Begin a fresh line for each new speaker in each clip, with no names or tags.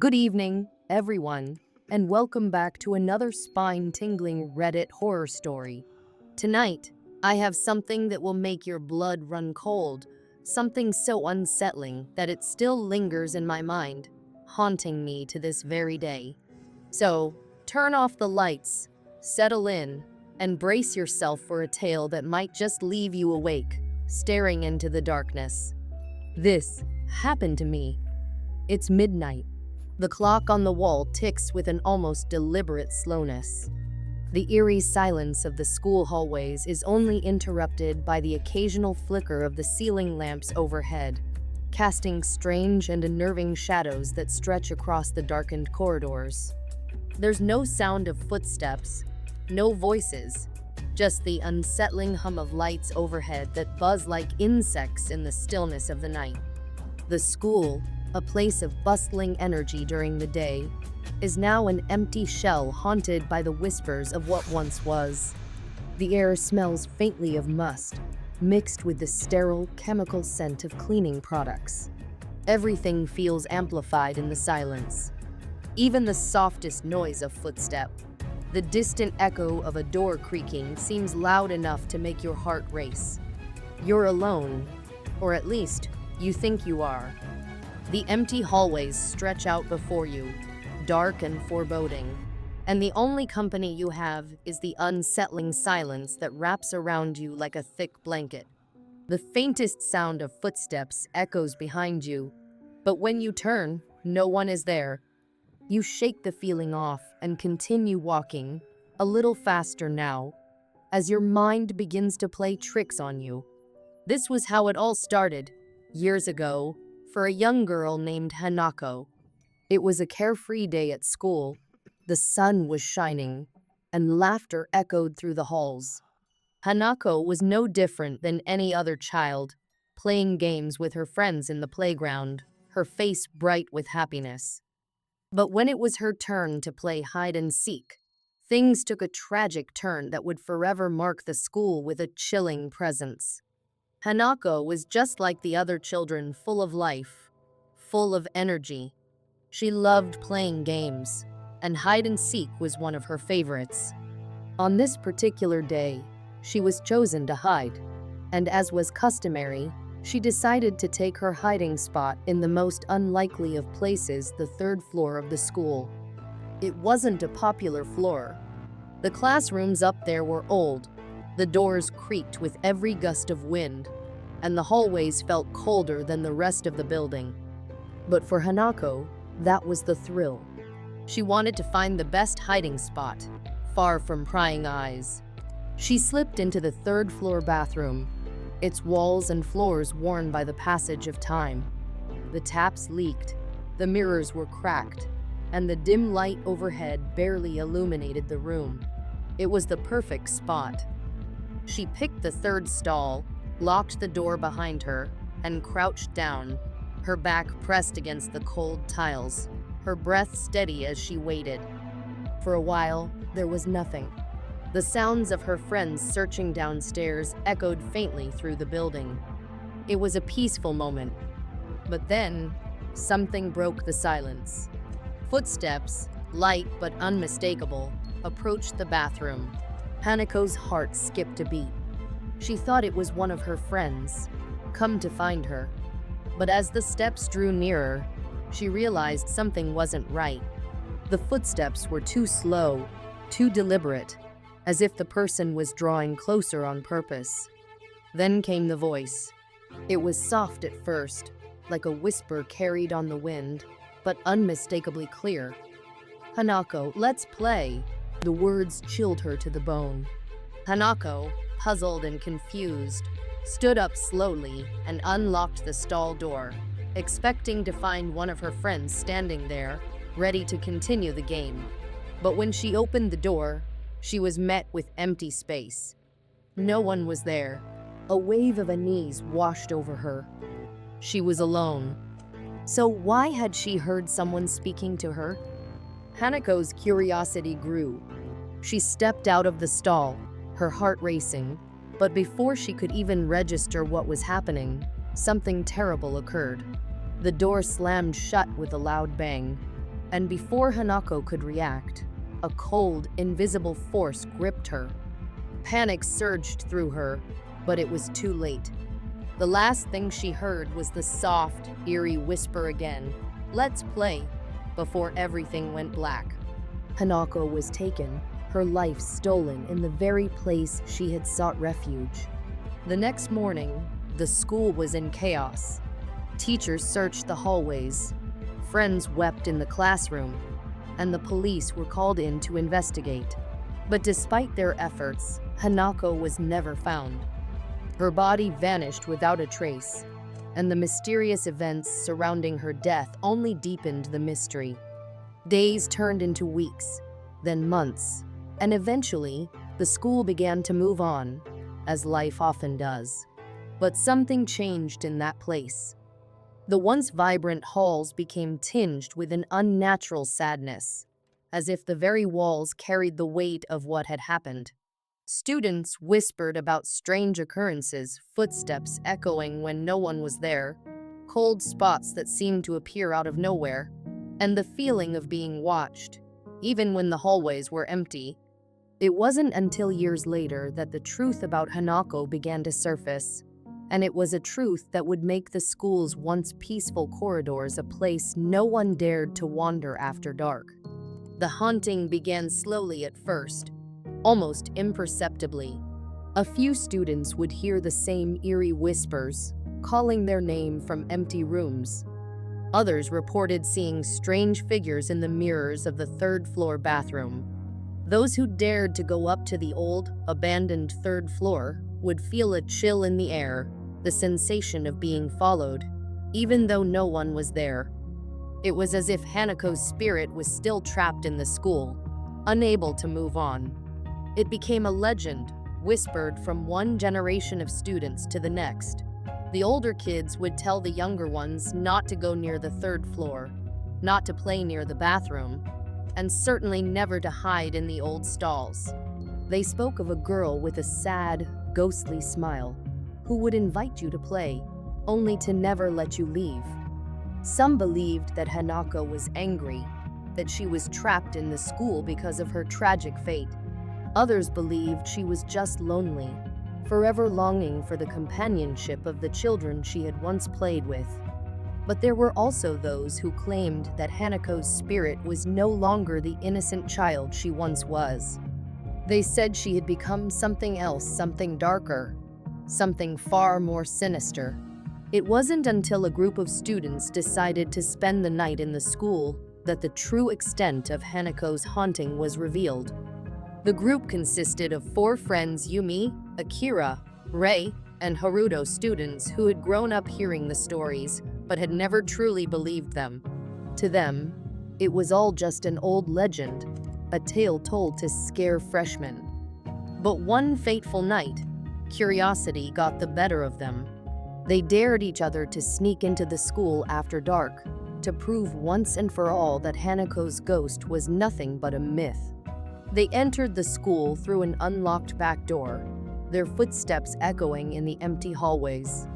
Good evening, everyone, and welcome back to another spine-tingling Reddit horror story. Tonight, I have something that will make your blood run cold, something so unsettling that it still lingers in my mind, haunting me to this very day. So, turn off the lights, settle in, and brace yourself for a tale that might just leave you awake, staring into the darkness. This happened to me. It's midnight. The clock on the wall ticks with an almost deliberate slowness. The eerie silence of the school hallways is only interrupted by the occasional flicker of the ceiling lamps overhead, casting strange and unnerving shadows that stretch across the darkened corridors. There's no sound of footsteps, no voices, just the unsettling hum of lights overhead that buzz like insects in the stillness of the night. The school, a place of bustling energy during the day, is now an empty shell haunted by the whispers of what once was. The air smells faintly of must, mixed with the sterile chemical scent of cleaning products. Everything feels amplified in the silence. Even the softest noise of footstep, the distant echo of a door creaking, seems loud enough to make your heart race. You're alone, or at least you think you are. The empty hallways stretch out before you, dark and foreboding, and the only company you have is the unsettling silence that wraps around you like a thick blanket. The faintest sound of footsteps echoes behind you, but when you turn, no one is there. You shake the feeling off and continue walking, a little faster now, as your mind begins to play tricks on you. This was how it all started, years ago, for a young girl named Hanako. It was a carefree day at school. The sun was shining, and laughter echoed through the halls. Hanako was no different than any other child, playing games with her friends in the playground, her face bright with happiness. But when it was her turn to play hide and seek, things took a tragic turn that would forever mark the school with a chilling presence. Hanako was just like the other children, full of life, full of energy. She loved playing games, and hide and seek was one of her favorites. On this particular day, she was chosen to hide, and as was customary, she decided to take her hiding spot in the most unlikely of places, the third floor of the school. It wasn't a popular floor. The classrooms up there were old. The doors creaked with every gust of wind, and the hallways felt colder than the rest of the building. But for Hanako, that was the thrill. She wanted to find the best hiding spot, far from prying eyes. She slipped into the third-floor bathroom, its walls and floors worn by the passage of time. The taps leaked, the mirrors were cracked, and the dim light overhead barely illuminated the room. It was the perfect spot. She picked the third stall, locked the door behind her, and crouched down, her back pressed against the cold tiles, her breath steady as she waited. For a while, there was nothing. The sounds of her friends searching downstairs echoed faintly through the building. It was a peaceful moment. But then, something broke the silence. Footsteps, light but unmistakable, approached the bathroom. Hanako's heart skipped a beat. She thought it was one of her friends, come to find her. But as the steps drew nearer, she realized something wasn't right. The footsteps were too slow, too deliberate, as if the person was drawing closer on purpose. Then came the voice. It was soft at first, like a whisper carried on the wind, but unmistakably clear. "Hanako, let's play." The words chilled her to the bone. Hanako, puzzled and confused, stood up slowly and unlocked the stall door, expecting to find one of her friends standing there, ready to continue the game. But when she opened the door, she was met with empty space. No one was there. A wave of unease washed over her. She was alone. So why had she heard someone speaking to her? Hanako's curiosity grew. She stepped out of the stall, her heart racing, but before she could even register what was happening, something terrible occurred. The door slammed shut with a loud bang. And before Hanako could react, a cold, invisible force gripped her. Panic surged through her, but it was too late. The last thing she heard was the soft, eerie whisper again, "Let's play," before everything went black. Hanako was taken, her life stolen in the very place she had sought refuge. The next morning, the school was in chaos. Teachers searched the hallways, friends wept in the classroom, and the police were called in to investigate. But despite their efforts, Hanako was never found. Her body vanished without a trace, and the mysterious events surrounding her death only deepened the mystery. Days turned into weeks, then months, and eventually, the school began to move on, as life often does. But something changed in that place. The once vibrant halls became tinged with an unnatural sadness, as if the very walls carried the weight of what had happened. Students whispered about strange occurrences, footsteps echoing when no one was there, cold spots that seemed to appear out of nowhere, and the feeling of being watched, even when the hallways were empty. It wasn't until years later that the truth about Hanako began to surface, and it was a truth that would make the school's once peaceful corridors a place no one dared to wander after dark. The haunting began slowly at first, almost imperceptibly. A few students would hear the same eerie whispers, calling their name from empty rooms. Others reported seeing strange figures in the mirrors of the third-floor bathroom. Those who dared to go up to the old, abandoned third floor would feel a chill in the air, the sensation of being followed, even though no one was there. It was as if Hanako's spirit was still trapped in the school, unable to move on. It became a legend, whispered from one generation of students to the next. The older kids would tell the younger ones not to go near the third floor, not to play near the bathroom, and certainly never to hide in the old stalls. They spoke of a girl with a sad, ghostly smile, who would invite you to play, only to never let you leave. Some believed that Hanako was angry, that she was trapped in the school because of her tragic fate. Others believed she was just lonely, forever longing for the companionship of the children she had once played with. But there were also those who claimed that Hanako's spirit was no longer the innocent child she once was. They said she had become something else, something darker, something far more sinister. It wasn't until a group of students decided to spend the night in the school that the true extent of Hanako's haunting was revealed. The group consisted of 4 friends: Yumi, Akira, Rei, and Haruto, students who had grown up hearing the stories but had never truly believed them. To them, it was all just an old legend, a tale told to scare freshmen. But one fateful night, curiosity got the better of them. They dared each other to sneak into the school after dark, to prove once and for all that Hanako's ghost was nothing but a myth. They entered the school through an unlocked back door, their footsteps echoing in the empty hallways.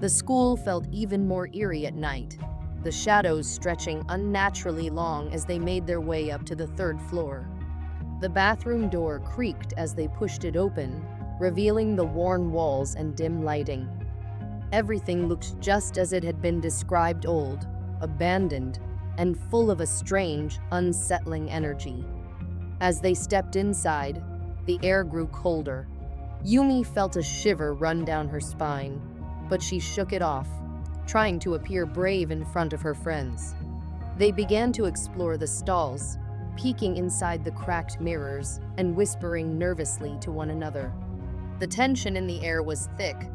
The school felt even more eerie at night, the shadows stretching unnaturally long as they made their way up to the third floor. The bathroom door creaked as they pushed it open, revealing the worn walls and dim lighting. Everything looked just as it had been described: old, abandoned, and full of a strange, unsettling energy. As they stepped inside, the air grew colder. Yumi felt a shiver run down her spine, but she shook it off, trying to appear brave in front of her friends. They began to explore the stalls, peeking inside the cracked mirrors and whispering nervously to one another. The tension in the air was thick,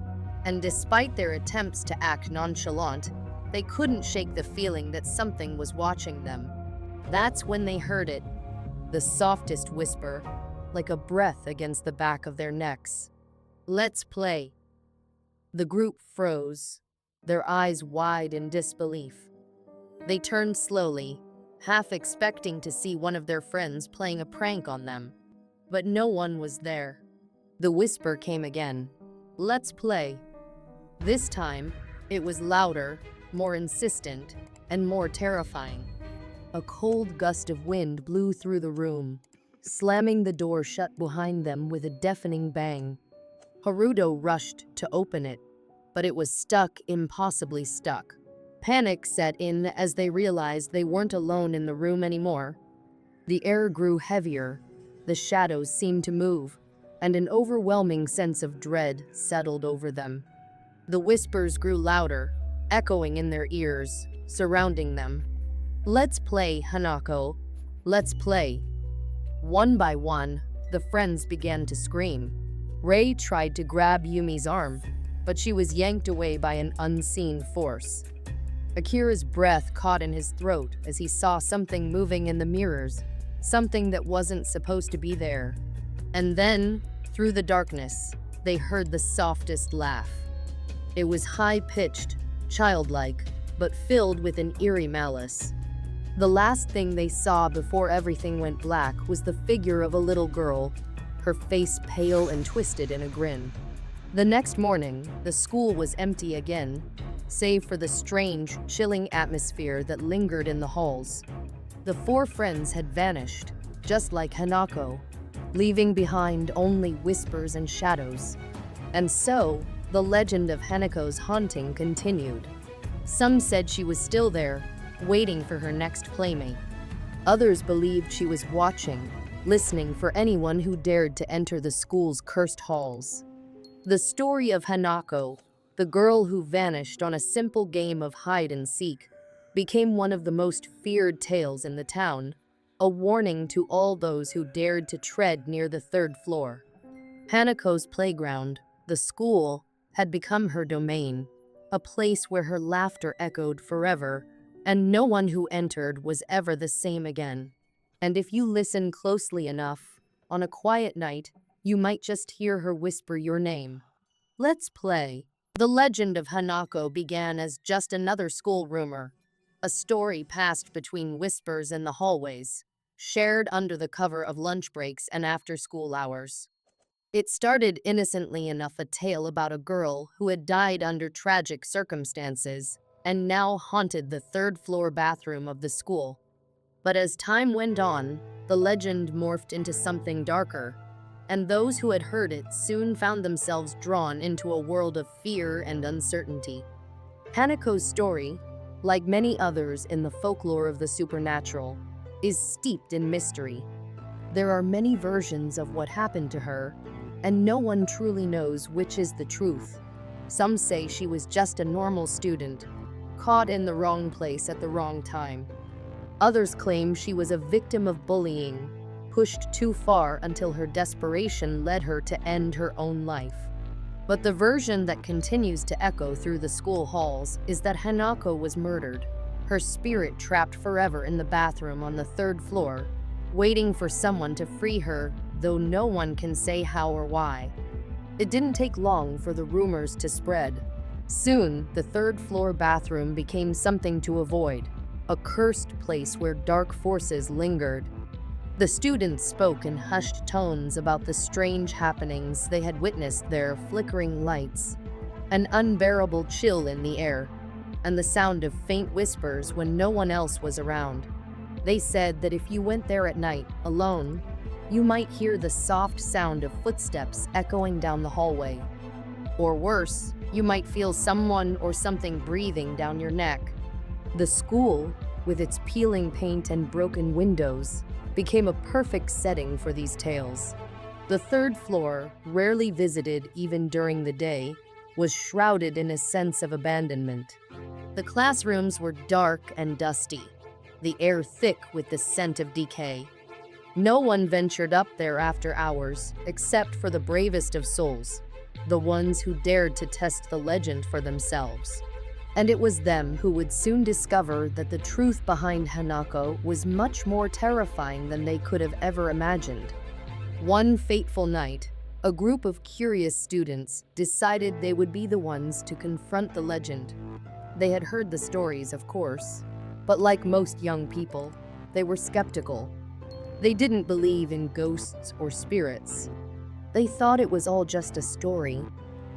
and despite their attempts to act nonchalant, they couldn't shake the feeling that something was watching them. That's when they heard it. The softest whisper, like a breath against the back of their necks. "Let's play." The group froze, their eyes wide in disbelief. They turned slowly, half expecting to see one of their friends playing a prank on them. But no one was there. The whisper came again. "Let's play." This time, it was louder, more insistent, and more terrifying. a cold gust of wind blew through the room, slamming the door shut behind them with a deafening bang. Haruto rushed to open it, but it was stuck, impossibly stuck. Panic set in as they realized they weren't alone in the room anymore. The air grew heavier, the shadows seemed to move, and an overwhelming sense of dread settled over them. The whispers grew louder, echoing in their ears, surrounding them. "Let's play, Hanako. Let's play." One by one, the friends began to scream. Rei tried to grab Yumi's arm, but she was yanked away by an unseen force. Akira's breath caught in his throat as he saw something moving in the mirrors, something that wasn't supposed to be there. And then, through the darkness, they heard the softest laugh. It was high-pitched, childlike, but filled with an eerie malice. The last thing they saw before everything went black was the figure of a little girl, her face pale and twisted in a grin. The next morning, the school was empty again, save for the strange, chilling atmosphere that lingered in the halls. The four friends had vanished, just like Hanako, leaving behind only whispers and shadows. And so, the legend of Hanako's haunting continued. Some said she was still there, waiting for her next playmate. Others believed she was watching, listening for anyone who dared to enter the school's cursed halls. The story of Hanako, the girl who vanished on a simple game of hide and seek, became one of the most feared tales in the town, a warning to all those who dared to tread near the third floor. Hanako's playground, the school, had become her domain, a place where her laughter echoed forever, and no one who entered was ever the same again. And if you listen closely enough, on a quiet night, you might just hear her whisper your name. "Let's play." The legend of Hanako began as just another school rumor, a story passed between whispers in the hallways, shared under the cover of lunch breaks and after-school hours. It started innocently enough, a tale about a girl who had died under tragic circumstances and now haunted the third-floor bathroom of the school. But as time went on, the legend morphed into something darker, and those who had heard it soon found themselves drawn into a world of fear and uncertainty. Hanako's story, like many others in the folklore of the supernatural, is steeped in mystery. There are many versions of what happened to her, and no one truly knows which is the truth. Some say she was just a normal student, caught in the wrong place at the wrong time. Others claim she was a victim of bullying, pushed too far until her desperation led her to end her own life. But the version that continues to echo through the school halls is that Hanako was murdered, her spirit trapped forever in the bathroom on the third floor, waiting for someone to free her, though no one can say how or why. It didn't take long for the rumors to spread. Soon, the third-floor bathroom became something to avoid, a cursed place where dark forces lingered. The students spoke in hushed tones about the strange happenings they had witnessed there, flickering lights, an unbearable chill in the air, and the sound of faint whispers when no one else was around. They said that if you went there at night, alone, you might hear the soft sound of footsteps echoing down the hallway. Or worse, you might feel someone or something breathing down your neck. The school, with its peeling paint and broken windows, became a perfect setting for these tales. The third floor, rarely visited even during the day, was shrouded in a sense of abandonment. The classrooms were dark and dusty, the air thick with the scent of decay. No one ventured up there after hours, except for the bravest of souls, the ones who dared to test the legend for themselves. And it was them who would soon discover that the truth behind Hanako was much more terrifying than they could have ever imagined. One fateful night, a group of curious students decided they would be the ones to confront the legend. They had heard the stories, of course, but like most young people, they were skeptical. They didn't believe in ghosts or spirits. They thought it was all just a story,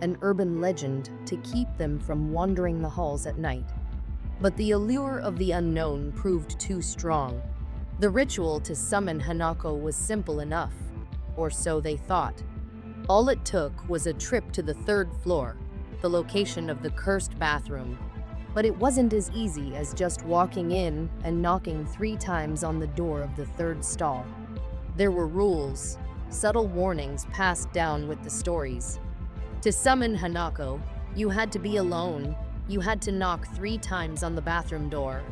an urban legend to keep them from wandering the halls at night. But the allure of the unknown proved too strong. The ritual to summon Hanako was simple enough, or so they thought. All it took was a trip to the third floor, the location of the cursed bathroom. But it wasn't as easy as just walking in and knocking 3 times on the door of the third stall. There were rules, subtle warnings passed down with the stories. To summon Hanako, you had to be alone, you had to knock 3 times on the bathroom door,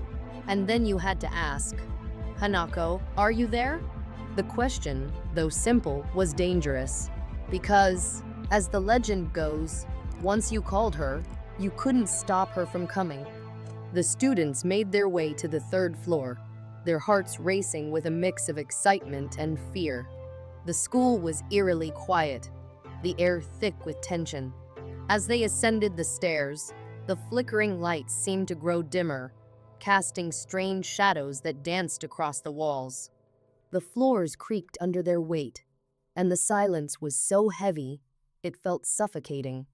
and then you had to ask, "Hanako, are you there?" The question, though simple, was dangerous, because, as the legend goes, once you called her, you couldn't stop her from coming. The students made their way to the third floor, their hearts racing with a mix of excitement and fear. The school was eerily quiet, the air thick with tension. As they ascended the stairs, the flickering lights seemed to grow dimmer, casting strange shadows that danced across the walls. The floors creaked under their weight, and the silence was so heavy, it felt suffocating.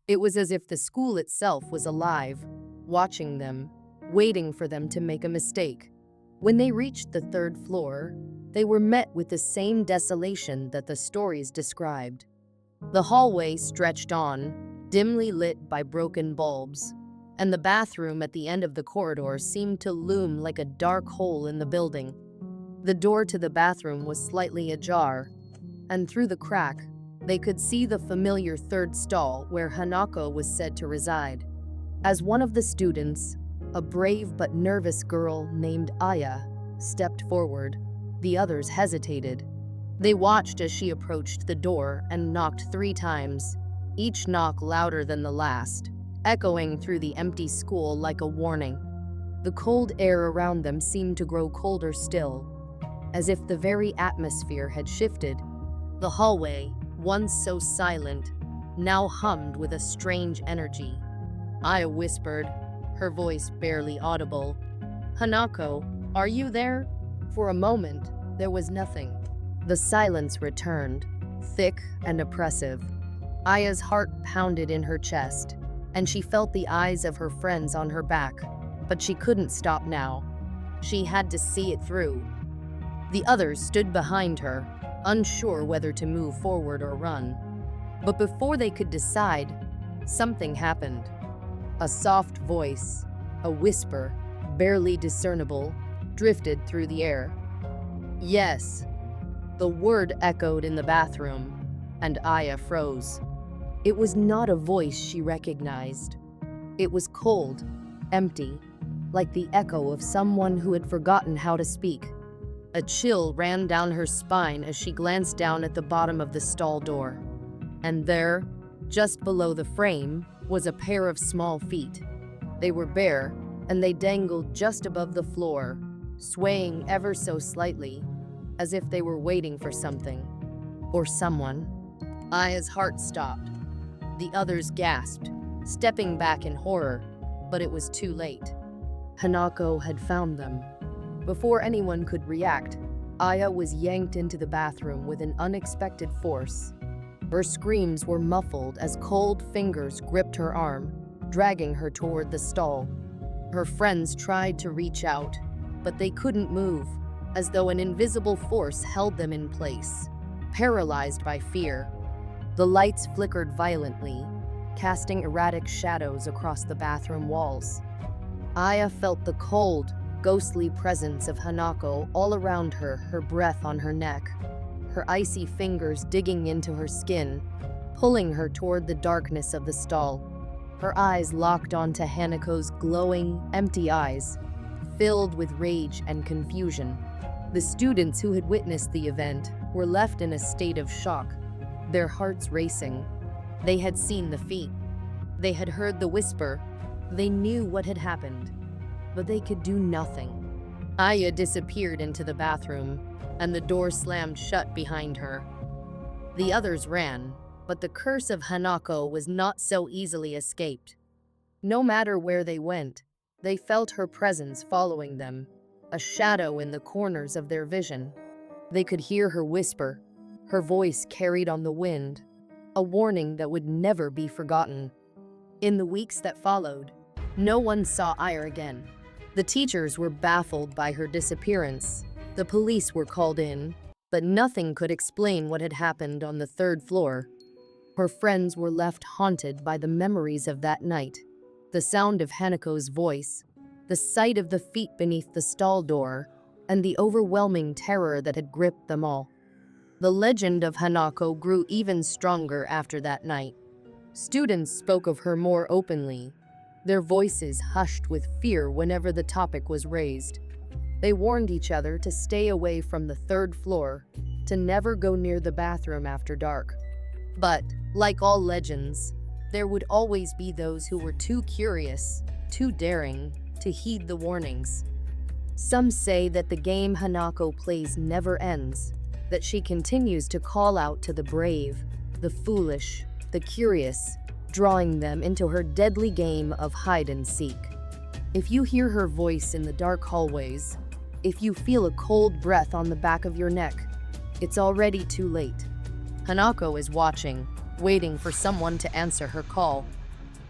It was as if the school itself was alive, watching them, waiting for them to make a mistake. When they reached the third floor, they were met with the same desolation that the stories described. The hallway stretched on, dimly lit by broken bulbs, and the bathroom at the end of the corridor seemed to loom like a dark hole in the building. The door to the bathroom was slightly ajar, and through the crack, they could see the familiar third stall where Hanako was said to reside. As one of the students, a brave but nervous girl named Aya, stepped forward, the others hesitated. They watched as she approached the door and knocked 3 times, each knock louder than the last, echoing through the empty school like a warning. The cold air around them seemed to grow colder still, as if the very atmosphere had shifted. The hallway, once so silent, now hummed with a strange energy. Aya whispered, her voice barely audible, "Hanako, are you there?" For a moment, there was nothing. The silence returned, thick and oppressive. Aya's heart pounded in her chest, and she felt the eyes of her friends on her back, but she couldn't stop now. She had to see it through. The others stood behind her, unsure whether to move forward or run. But before they could decide, something happened. A soft voice, a whisper, barely discernible, drifted through the air. "Yes." The word echoed in the bathroom, and Aya froze. It was not a voice she recognized. It was cold, empty, like the echo of someone who had forgotten how to speak. A chill ran down her spine as she glanced down at the bottom of the stall door. And there, just below the frame, was a pair of small feet. They were bare, and they dangled just above the floor, swaying ever so slightly, as if they were waiting for something, or someone. Aya's heart stopped. The others gasped, stepping back in horror, but it was too late. Hanako had found them. Before anyone could react, Aya was yanked into the bathroom with an unexpected force. Her screams were muffled as cold fingers gripped her arm, dragging her toward the stall. Her friends tried to reach out, but they couldn't move, as though an invisible force held them in place, paralyzed by fear. The lights flickered violently, casting erratic shadows across the bathroom walls. Aya felt the cold, ghostly presence of Hanako all around her, her breath on her neck, her icy fingers digging into her skin, pulling her toward the darkness of the stall. Her eyes locked onto Hanako's glowing, empty eyes, filled with rage and confusion. The students who had witnessed the event were left in a state of shock, their hearts racing. They had seen the feet. They had heard the whisper. They knew what had happened, but they could do nothing. Aya disappeared into the bathroom, and the door slammed shut behind her. The others ran, but the curse of Hanako was not so easily escaped. No matter where they went, they felt her presence following them, a shadow in the corners of their vision. They could hear her whisper, her voice carried on the wind, a warning that would never be forgotten. In the weeks that followed, No one saw Aya again. The teachers were baffled by her disappearance. The police were called in, but nothing could explain what had happened on the third floor. Her friends were left haunted by the memories of that night. The sound of Hanako's voice, the sight of the feet beneath the stall door, and the overwhelming terror that had gripped them all. The legend of Hanako grew even stronger after that night. Students spoke of her more openly, their voices hushed with fear whenever the topic was raised. They warned each other to stay away from the third floor, to never go near the bathroom after dark. But, like all legends, there would always be those who were too curious, too daring, to heed the warnings. Some say that the game Hanako plays never ends, that she continues to call out to the brave, the foolish, the curious, drawing them into her deadly game of hide and seek. If you hear her voice in the dark hallways, if you feel a cold breath on the back of your neck, it's already too late. Hanako is watching, waiting for someone to answer her call.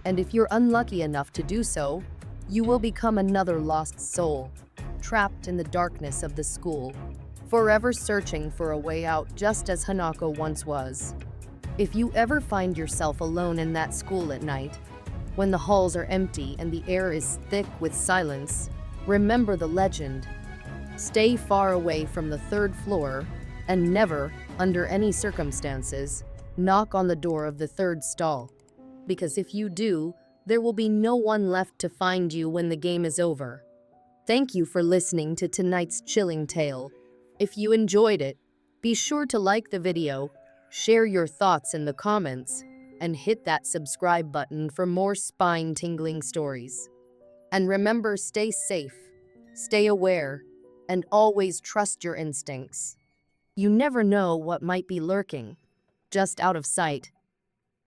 And if you're unlucky enough to do so, you will become another lost soul, trapped in the darkness of the school, forever searching for a way out just as Hanako once was. If you ever find yourself alone in that school at night, when the halls are empty and the air is thick with silence, remember the legend. Stay far away from the third floor and never, under any circumstances, knock on the door of the third stall. Because if you do, there will be no one left to find you when the game is over. Thank you for listening to tonight's chilling tale. If you enjoyed it, be sure to like the video, share your thoughts in the comments, and hit that subscribe button for more spine-tingling stories. And remember, stay safe, stay aware, and always trust your instincts. You never know what might be lurking, just out of sight.